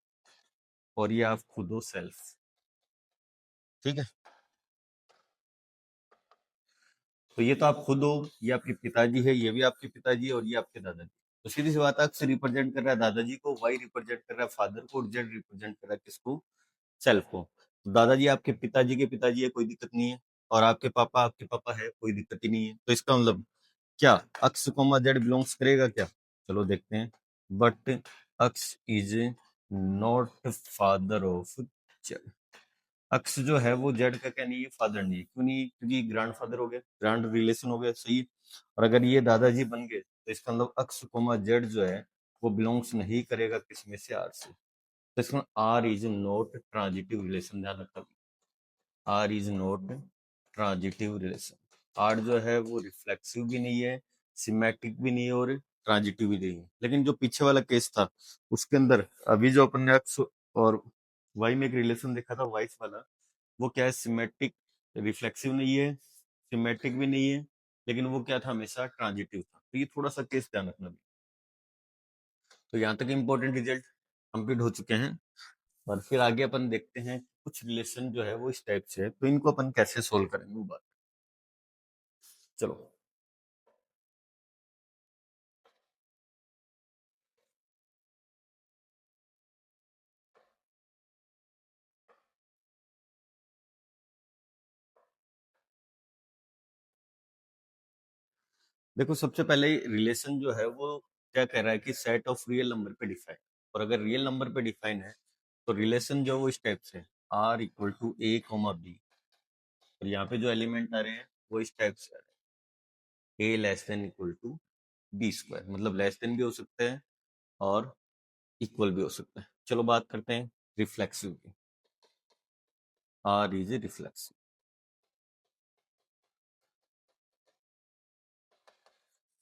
और ये आप खुद हो, सेल्फ। ठीक है, तो ये तो आप खुद हो, ये आपके पिताजी है, ये भी आपके पिताजी है, और ये आपके दादाजी। तो सीधी सी बात है, अक्स रिप्रेजेंट कर रहा है दादाजी को, वाई रिप्रेजेंट कर रहा है फादर को, और जेड रिप्रेजेंट कर रहा है किसको, सेल्फ को। तो दादाजी आपके पिताजी के पिताजी है, कोई दिक्कत नहीं है। और आपके पापा है, कोई दिक्कत ही नहीं है। तो इसका मतलब क्या, अक्स कोमा जेड बिलोंग्स करेगा क्या? चलो देखते हैं। But x is not father of z. X जो है वो जेड का क्या नहीं है, फादर नहीं है। क्यों नहीं है? क्योंकि ग्रैंड फादर हो गया, ग्रैंड रिलेशन हो गया, सही है। और अगर ये दादाजी बन गए तो इसका मतलब अक्स कोमा जेड जो है वो बिलोंग्स नहीं करेगा किसमें से, आर से। तो इसका R is not transitive relation, ध्यान रखना। R is not transitive relation. R जो है वो रिफ्लेक्सिव भी नहीं है, सिमेट्रिक भी नहीं है, और ट्रांजिटिव भी नहीं है। लेकिन जो पीछे वाला केस था उसके अंदर अभी जो अपन ने एक्स और वाई में एक रिलेशन देखा था, वाइफ वाला, वो क्या है, सिमेट्रिक, रिफ्लेक्सिव नहीं है, सिमेट्रिक भी नहीं है, लेकिन वो क्या था, हमेशा ट्रांजिटिव था। तो ये थोड़ा सा केस ध्यान रखना भी। तो यहाँ तक इम्पोर्टेंट रिजल्ट कंप्लीट हो चुके हैं, और फिर आगे अपन देखते हैं कुछ रिलेशन जो है वो इस टाइप से है, तो इनको अपन कैसे सोल्व करेंगे वो बात। चलो देखो, सबसे पहले रिलेशन जो है वो क्या कह रहा है कि सेट ऑफ रियल नंबर पे डिफाइन। और अगर रियल नंबर पे डिफाइन है तो रिलेशन जो वो इस टाइप से, R equal to a comma b, और यहाँ पे जो एलिमेंट आ रहे हैं वो इस टाइप से आ रहे हैं। A less than equal to b square, मतलब लेस देन भी हो सकता है और इक्वल भी हो सकता है। चलो बात करते हैं रिफ्लेक्सिव की। R is a reflexive.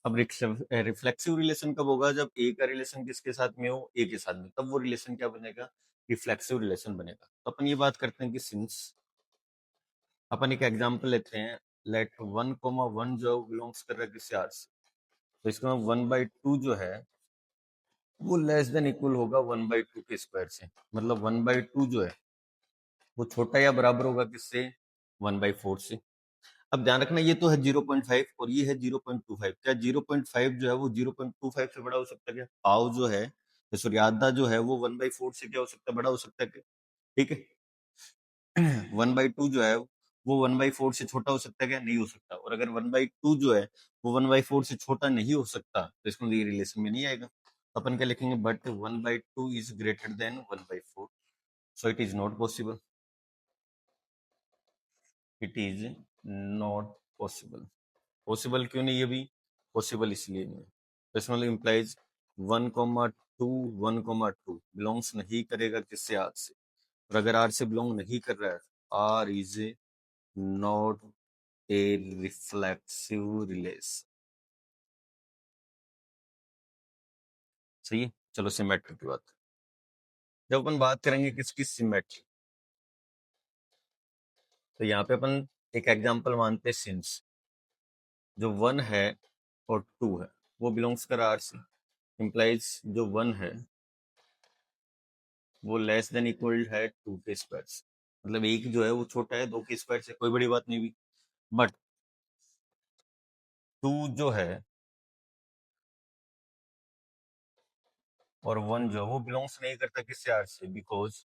अब रिफ्लेक्सिव रिलेशन कब होगा? जब ए का रिलेशन किसके साथ में हो? ए के साथ में, तब वो रिलेशन क्या बनेगा? रिफ्लेक्सिव रिलेशन बनेगा। तो अपन ये बात करते हैं कि सिंस अपन एक एग्जांपल लेते हैं, लेट 1,1 जो बिलोंग्स कर रहा है किससे? आर से। तो इसका 1/2 जो है वो लेस देन इक्वल होगा 1/2 के स्क्वायर से, मतलब 1/2 जो है वो छोटा या बराबर होगा किससे? 1/4 से। अब ध्यान रखना ये तो है 0.5 और ये है 0.25। क्या 0.5 जो है वो 0.25 से बड़ा हो सकता है क्या? पाव जो है, सॉरी आधा जो है वो 1/4 से क्या हो सकता है? बड़ा हो सकता है क्या? ठीक है। 1/2 जो है वो 1/4 से छोटा हो सकता है क्या? नहीं हो सकता। और अगर 1/2 जो है वो 1/4 से छोटा नहीं हो सकता तो इसको ये रिलेशन में नहीं आएगा। तो अपन क्या लिखेंगे? But 1/2 is greater than 1/4, so it is not possible. It is not possible. Possible क्यों नहीं है? भी पॉसिबल इसलिए नहीं है, तो इसमें मतलब इम्प्लाइज 1,2 1,2 बिलोंग्स नहीं करेगा किससे? आर से। और अगर आर से बिलोंग नहीं कर रहा है, R is not a reflexive relation. सही है। चलो सिमेट्री की बात। जब अपन बात करेंगे किसकी? सिमेट्री। तो यहाँ पे अपन एक एग्जांपल मानते हैं सिंस जो 1 है और 2 है वो बिलोंग्स कर आर से, इम्प्लाइज जो 1 है वो लेस देन इक्वल है 2 के स्क्वायर से, मतलब एक जो है वो छोटा है 2 के स्क्वायर से, कोई बड़ी बात नहीं हुई। बट 2 जो है और 1 जो है वो बिलोंग्स नहीं करता किससे? आर से, बिकॉज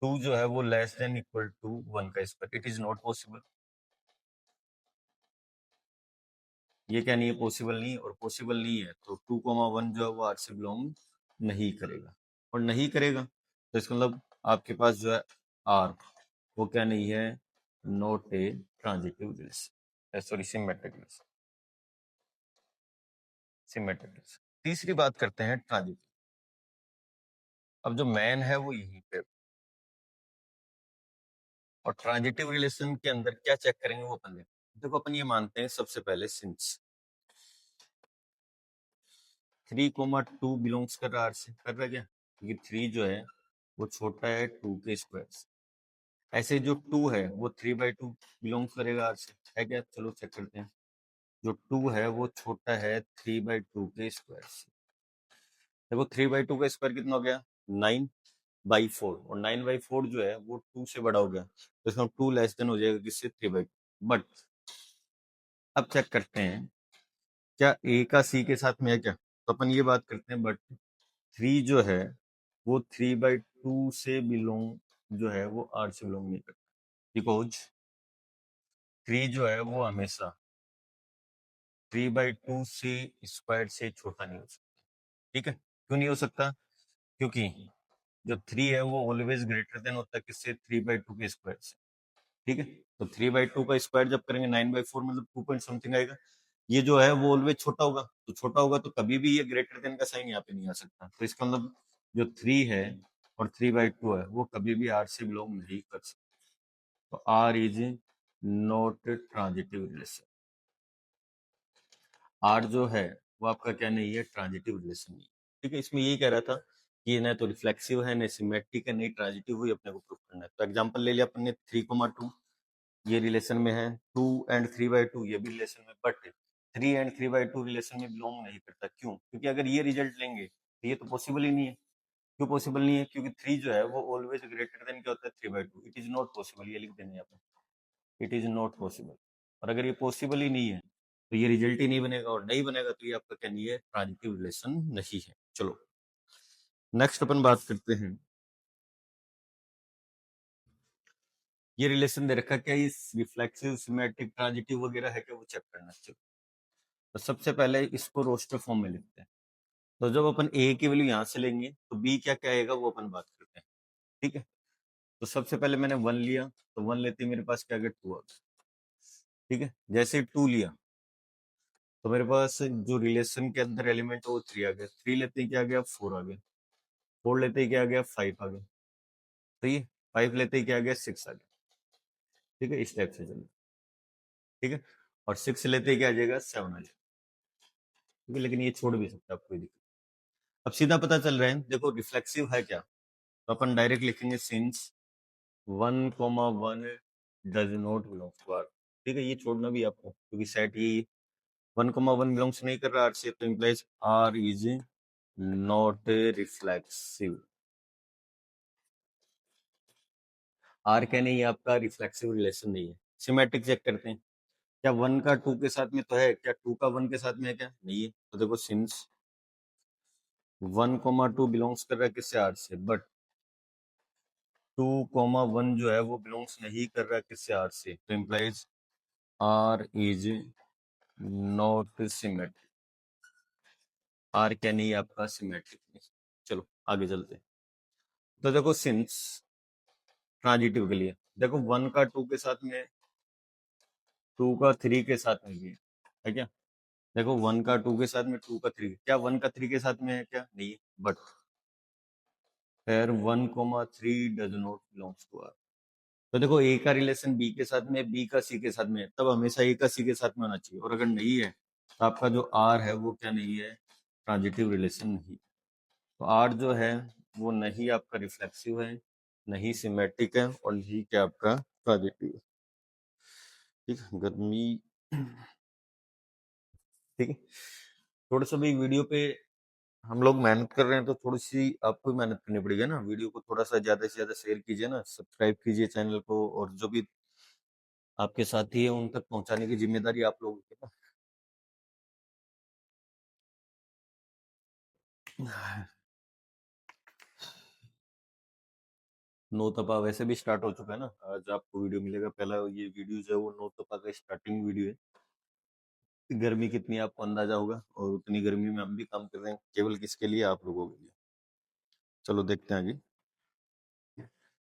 2 जो है वो लेस देन इक्वल टू 1 का square. It is not possible. ये क्या नहीं है? पॉसिबल नहीं। और पॉसिबल नहीं है तो 2,1 जो है वो आर से बिलोंग नहीं करेगा। और नहीं करेगा तो इसका मतलब आपके पास जो है आर वो क्या नहीं है? Not a transitive relation, sorry symmetric relation. Symmetric relation. तीसरी बात करते हैं ट्रांजिटिव। अब जो मैन है वो यहीं पे, और ट्रांजिटिव रिलेशन के अंदर क्या चेक करेंगे वो अपन देखो। देखो अपन ये मानते हैं सबसे पहले सिंस 3,2 बिलोंग्स कर रहा है आर से, कर रहा है क्या? क्योंकि 3 जो है वो छोटा है 2 के स्क्वायर से। ऐसे जो 2 है वो 3/2 बिलोंग्स करेगा आर से, है क्या? चलो चेक करते हैं। जो 2 है वो छोटा है 3/2 के स्क्वायर से। देखो 3/2 का स्क्वायर कितना हो गया? 9/4। और 9/4 जो है वो 2 से बड़ा हो गया, तो इसमें 2 लेस देन हो जाएगा किससे? 3/2। बट अब चेक करते हैं क्या ए का सी के साथ में है क्या? तो अपन ये बात करते हैं, बट 3 जो है वो 3/2 से बिलोंग जो है वो आर से बिलोंग नहीं करता, बिकॉज 3 जो है वो हमेशा 3/2 से स्क्वायर से छोटा नहीं हो सकता। ठीक है, क्यों नहीं हो सकता? क्योंकि जो 3 है वो ऑलवेज ग्रेटर देन होता है किससे? 3/2 के स्क्वायर से। ठीक है, तो 3/2 का स्क्वायर जब करेंगे 9/4 मतलब 2 पॉइंट समथिंग आएगा। ये जो है वो ऑलवेज छोटा होगा, तो छोटा होगा तो कभी भी ये ग्रेटर देन का साइन यहाँ पे नहीं आ सकता। तो इसका मतलब जो 3 है और 3/2 है वो कभी भी आर से बिलोंग नहीं कर सकता। तो R is not transitive relation. R जो है वो आपका क्या नहीं है? ट्रांजिटिव रिलेशन नहीं। ठीक है, इसमें यही कह रहा था कि ना तो रिफ्लेक्सिव है, ना सिमेट्रिक है, नहीं ट्रांजिटिव, हुई अपने को प्रूव करना है। तो एग्जांपल ले लिया अपन ने 3,2 ये रिलेशन में है, 2 एंड 3/2 ये भी रिलेशन में, बट 3 एंड 3/2 रिलेशन में बिलोंग नहीं करता। क्यों? क्योंकि अगर ये रिजल्ट लेंगे तो ये तो पॉसिबल ही नहीं है। क्यों पॉसिबल नहीं है? क्योंकि 3 जो है वो ऑलवेज ग्रेटर देन क्या होता है? 3/2। इट इज नॉट पॉसिबल, ये लिख देने यहाँ पे, इट इज नॉट पॉसिबल। और अगर ये पॉसिबल ही नहीं है तो ये रिजल्ट ही नहीं बनेगा, और नहीं बनेगा तो ये आपका क्या नहीं है? ट्रांजिटिव रिलेशन नहीं है। चलो नेक्स्ट अपन बात करते हैं, ये रिलेशन दे रखा क्या? इस रिफ्लेक्सिव सिमेट्रिक ट्रांजिटिव वगैरह है क्या? वो चेक करना। चलो तो सबसे पहले इसको रोस्टर फॉर्म में लिखते हैं। तो जब अपन ए की वैल्यू यहां से लेंगे तो बी क्या क्या आएगा वो अपन बात करते हैं। ठीक है, तो सबसे पहले मैंने 1 लिया, तो 1 लेते मेरे पास क्या आ गया? 2 आ गया। ठीक है, जैसे 2 लिया तो मेरे पास जो रिलेशन के अंदर एलिमेंट है वो 3 आ गया, 3 लेते ही क्या आ गया 4 आ गया, 4 लेते ही क्या आ गया 5 आ गया, सही है, 5 लेते ही क्या आ गया 6 आ गया। ठीक है, इस टाइप से चलो, ठीक है, और 6 लेते ही क्या आ जाएगा 7 आ जाएगा। ठीक है, लेकिन ये छोड़ भी सकता है, आपको कोई दिक्कत। अब सीधा पता चल रहा है, देखो रिफ्लेक्सिव है क्या, तो अपन डायरेक्ट लिखेंगे since 1,1 does not belong to R. ठीक है, ये छोड़ना भी आपको, क्योंकि सेट ही 1,1 बिलोंग्स नहीं कर रहा आर से, तो implies R is not reflexive. R क्या नहीं है आपका, रिफ्लेक्सिव रिलेशन नहीं है। सिमेट्रिक चेक करते हैं, क्या 1 का 2 के साथ में तो है, क्या 2 का 1 के साथ में है, क्या नहीं है। तो देखो सिंस 1,2 बिलोंग्स कर रहा है किससे, आर से, बट 2,1 जो है वो बिलोंग्स नहीं कर रहा है किससे, आर से, तो implies R is not symmetric. R क्या नहीं है आपका, सिमेट्रिक नहीं। चलो आगे चलते हैं। तो देखो सिंस ट्रांजिटिव के लिए, देखो 1 का 2 के साथ में, 2 का 3 के साथ में भी है क्या, देखो 1 का 2 के साथ में, 2 का 3, क्या 1 का 3 के साथ में है, क्या नहीं है, बट फिर 1,3 does not belongs to R. तो देखो ए का रिलेशन बी के साथ में, बी का सी के साथ में, तब हमेशा ए का सी के साथ में होना चाहिए, और अगर नहीं है तो आपका जो आर है वो क्या नहीं है, ट्रांजिटिव रिलेशन नहीं। तो आर जो है वो नहीं आपका रिफ्लेक्सिव है, नहीं सिमेट्रिक है, और नहीं क्या आपका ट्रांजिटिव है। ठीक है, गर्मी, ठीक है। थोड़ा सा भी वीडियो पे हम लोग मेहनत कर रहे हैं, तो थोड़ी सी आपको भी मेहनत करनी पड़ेगी ना। वीडियो को थोड़ा सा ज्यादा से ज्यादा शेयर कीजिए ना, सब्सक्राइब कीजिए चैनल को, और जो भी आपके साथी है उन तक पहुंचाने की जिम्मेदारी आप लोगों की ना। नो तपा वैसे भी स्टार्ट हो चुका है ना, आज आपको वीडियो मिलेगा, पहला ये वीडियो जो है वो नो तपा का स्टार्टिंग वीडियो है। गर्मी कितनी है आपको अंदाजा होगा, और उतनी गर्मी में हम भी काम कर रहे हैं, केवल किसके लिए, आप लोगों के लिए। चलो देखते हैं आगे।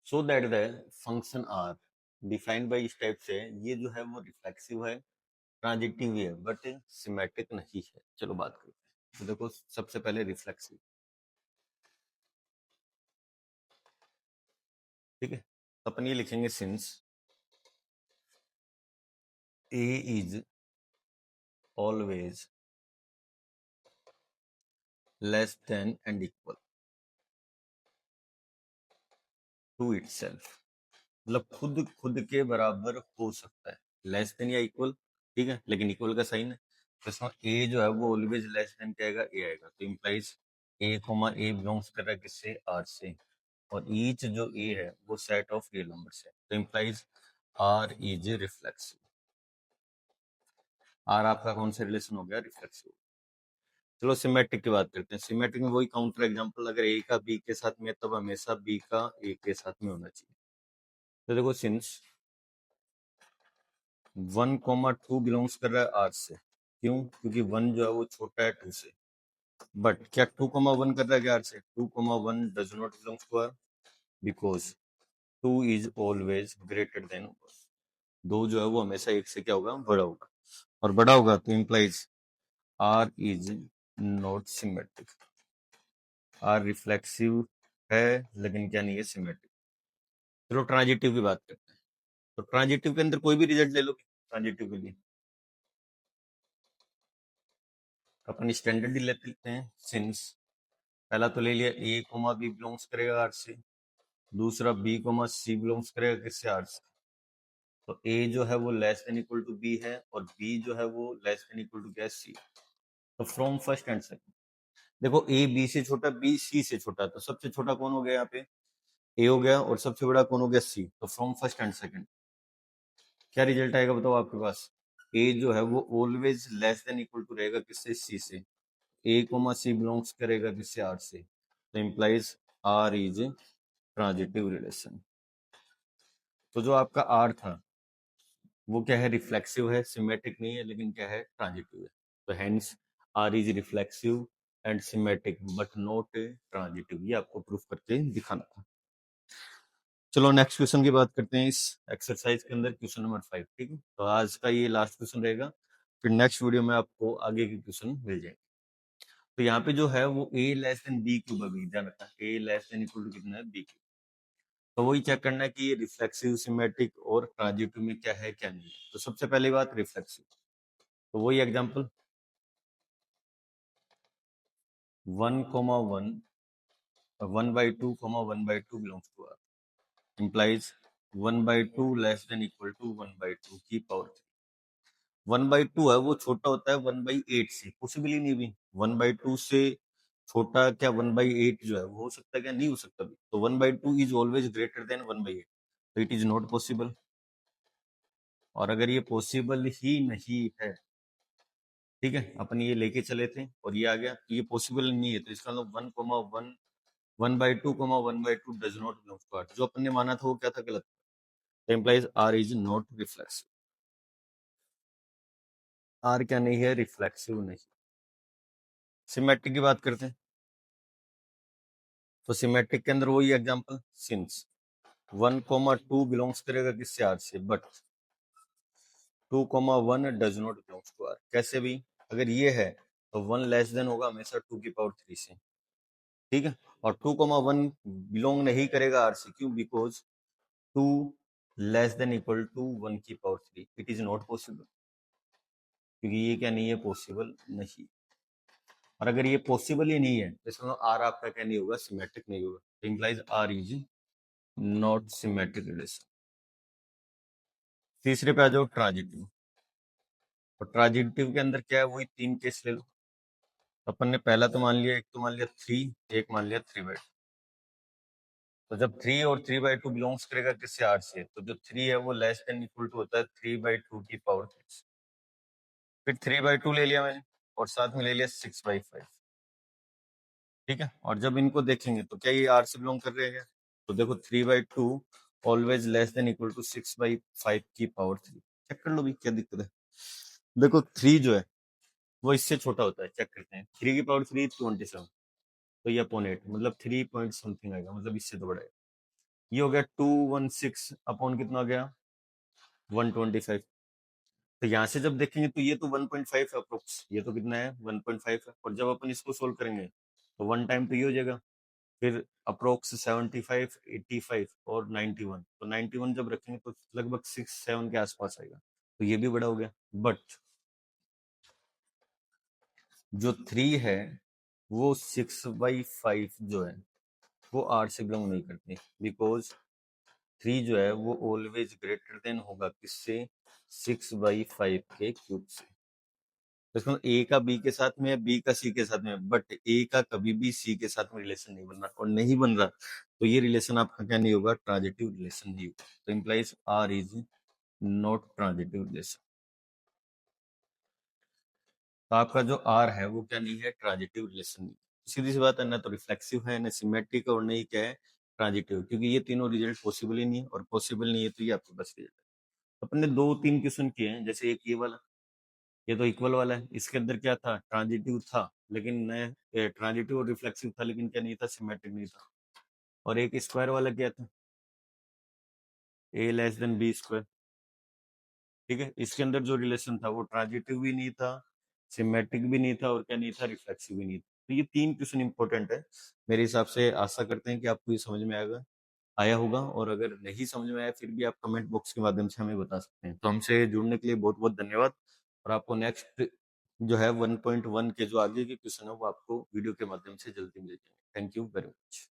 So that the function R defined by इस टाइप से, ये जो है वो रिफ्लेक्सिव है, ट्रांजिटिव है, बट सिमेट्रिक नहीं है। चलो बात करते हैं। तो देखो सबसे पहले रिफ्लेक्सिव, ठीक है, तो अपन ये लिखेंगे since a is always less than and equal to itself, मतलब खुद खुद के बराबर हो सकता है, लेस देन या इक्वल, ठीक है, लेकिन इक्वल का साइन है, तो इसमें ए जो है वो ऑलवेज लेस देन क्या आएगा, ए आएगा, तो इम्प्लाइज ए कोमा ए बिलोंग्स कर रहा है किससे, आर से, और ईच जो ए है वो सेट ऑफ रियल नंबर्स है, तो implies R is reflexive. R आपका कौन सा रिलेशन हो गया, रिफ्लेक्सिव। चलो सिमेट्रिक की बात करते हैं। सिमेट्रिक में वही काउंटर एग्जांपल, अगर ए का बी के साथ में, तब हमेशा बी का ए के साथ में होना चाहिए। तो देखो सिंस 1,2 बिलोंग्स कर रहा है आर से, क्यों, क्योंकि 1 जो है वो छोटा है 2 से, बट क्या 2,1 कर रहा है क्या आर से, 2,1 does not belongs to R, because 2 is always greater than 1। 2 जो है वो हमेशा 1 से क्या होगा, बड़ा होगा, और बड़ा होगा तो implies R is not symmetric. R reflexive है, लेकिन क्या नहीं है, सिमेट्रिक। चलो ट्रांजिटिव की बात करते हैं। तो ट्रांजिटिव के अंदर कोई भी रिजल्ट ले लो ट्रांजिटिव के लिए, अपन स्टैंडर्ड ही लेते हैं। सिंस पहला तो ले लिया ए कोमा बी बिलोंग्स करेगा आर से, दूसरा बी कोमा सी बिलोंग्स करेगा किससे, आर से, तो ए जो है वो less than equal to b है, और बी जो है वो लेस देन इक्वल टू क्या, सी। तो फ्रॉम फर्स्ट एंड सेकंड, देखो ए बी से छोटा, बी सी से छोटा, तो सबसे छोटा कौन हो गया यहाँ पे, ए हो गया, और सबसे बड़ा कौन हो गया, सी। तो फ्रॉम फर्स्ट एंड सेकंड क्या रिजल्ट आएगा, बताओ आपके पास, ए जो है वो always less than equal to रहेगा किससे, सी से, ए कोमा सी बिलोंग्स करेगा किससे, आर से, तो implies R is transitive relation. तो जो आपका आर था वो क्या है, रिफ्लेक्सिव है, सिमेट्रिक नहीं है, लेकिन क्या है, ट्रांजिटिव है। तो hence R is reflexive and symmetric but not transitive, ये आपको प्रूफ करके दिखाना था। चलो नेक्स्ट क्वेश्चन की बात करते हैं इस एक्सरसाइज के अंदर, क्वेश्चन नंबर 5, ठीक है। तो आज का ये लास्ट क्वेश्चन रहेगा, फिर नेक्स्ट वीडियो में आपको आगे के क्वेश्चन मिल जाएंगे। तो यहाँ पे जो है वो a less than b cube अभी ध्यान रखना, a less than equal to कितना है बी क्यूब। तो वही चेक करना है कि ये रिफ्लेक्सिव, सिमेट्रिक और ट्रांजिटिव में क्या है क्या नहीं है। तो सबसे पहली बात रिफ्लेक्सिव, तो वही example 1,1 1/2 1/2 belongs to R implies 1/2 less than equal to 1/2 की पावर 1/2 है वो छोटा होता है 1/8 से, पॉसिबल ही नहीं भी 1/2 से छोटा क्या 1/8 जो है वो हो सकता है क्या, नहीं हो सकता भी। तो 1/2 इज ऑलवेज ग्रेटर देन 1/8, तो इट इज नॉट पॉसिबल। और अगर ये पॉसिबल ही नहीं है, ठीक है, अपन ये लेके चले थे और ये आ गया, तो ये पॉसिबल नहीं है, तो इसका मतलब 1,1 1/2 1/2 does not belong to R, जो अपन ने माना था वो क्या था, गलत। तो implies R is not reflexive, R क्या नहीं है, रिफ्लेक्सिव नहीं। सिमेट्रिक की बात करते हैं, तो सिमेट्रिक के अंदर वही एग्जांपल, सिंस 1,2 बिलोंग्स करेगा किससे, आर से, but 2,1 does not belongs to R. कैसे भी, अगर ये है तो 1 लेस देन होगा हमेशा 2 की पावर 3 से, ठीक है। और 2,1 बिलोंग नहीं करेगा आर से, क्यों, because 2 less than equal to 1 की power 3, it is not possible, क्योंकि ये क्या नहीं है, पॉसिबल नहीं। और अगर ये पॉसिबल ही नहीं है तो इसका मतलब आर आपका क्या नहीं होगा, सिमेट्रिक नहीं होगा। तो implies R is not symmetric relation. तीसरे पे आ जाओ, ट्रांजिटिव। और ट्रांजिटिव के अंदर क्या है, वही तीन केस ले लो। अपन ने पहला तो मान लिया, एक तो मान लिया 3, एक मान लिया 3/2। तो जब 3 और 3/2 बिलोंग्स करेगा किससे, आर से, तो जो 3 है वो लेस देन इक्वल टू होता है 3/2 की पावर 3। फिर 3/2 ले लिया मैंने और साथ में ले लिया 6/5, ठीक है। और जब इनको देखेंगे तो क्या ये आर से बिलोंग कर रहे हैं, तो देखो 3/2 always less than equal to 6/5 की पावर 3। चेक कर लो भी क्या दिक्कत है। देखो 3 जो है वो इससे छोटा होता है, चेक करते हैं, 3 की पावर 3 27, तो ये अपॉन 8 मतलब 3 पॉइंट समथिंग आएगा, मतलब इससे तो बड़ा है। ये हो गया 216 अपॉन कितना हो गया 125। तो यहाँ से जब देखेंगे तो ये तो 1.5 है अप्रोक्स, ये तो कितना है 1.5 है। और जब अपन इसको सोल्व करेंगे तो वन टाइम तो ये हो जाएगा, फिर अप्रोक्स 75 85 और 91, तो 91 जब रखेंगे तो लगभग 6 7 के आसपास आएगा, तो ये भी बड़ा हो गया। बट जो 3 है वो 6/5 जो है वो 8 से बिलोंग नहीं करती, बिकॉज 3 जो है वो ऑलवेज ग्रेटर देन होगा किससे, 6/5 के क्यूब से। तो इसका मतलब ए का बी के साथ में है, बी का सी के साथ में है, बट ए का कभी भी सी के साथ में रिलेशन नहीं बन रहा, और नहीं बन रहा तो ये रिलेशन आपका क्या नहीं होगा, ट्रांजिटिव रिलेशन नहीं होगा। तो implies R is not transitive relation. तो आपका जो आर है वो क्या नहीं है, ट्रांजिटिव रिलेशन नहीं। सीधी सी बात है, ना तो रिफ्लेक्सिव है, ना सिमेट्रिक, और नहीं क्या है, ट्रांजिटिव, क्योंकि ये तीनों रिजल्ट पॉसिबल ही नहीं है, और पॉसिबल नहीं है तो ये आपके पास रिजल्ट है। अपन ने 2 3 क्वेश्चन किए हैं, जैसे एक ये वाला, ये तो इक्वल वाला है, इसके अंदर क्या था, ट्रांजिटिव था, लेकिन ट्रांजिटिव और रिफ्लेक्सिव था, लेकिन क्या नहीं था, सिमेट्रिक नहीं था। और एक स्क्वायर वाला क्या था, ए लेस देन बी स्क्वायर, ठीक है। इसके अंदर जो रिलेशन था वो ट्रांजिटिव भी नहीं था, सिमेट्रिक भी नहीं था, और क्या नहीं था, रिफ्लेक्सिव भी नहीं था। तो ये 3 क्वेश्चन इंपॉर्टेंट है मेरे हिसाब से। आशा करते हैं कि आपको ये समझ में आया होगा, और अगर नहीं समझ में आया फिर भी आप कमेंट बॉक्स के माध्यम से हमें बता सकते हैं। तो हमसे जुड़ने के लिए बहुत बहुत धन्यवाद, और आपको नेक्स्ट जो है 1.1 के जो आगे के क्वेश्चन है वो आपको वीडियो के माध्यम से जल्दी मिल जाएंगे। Thank you very much.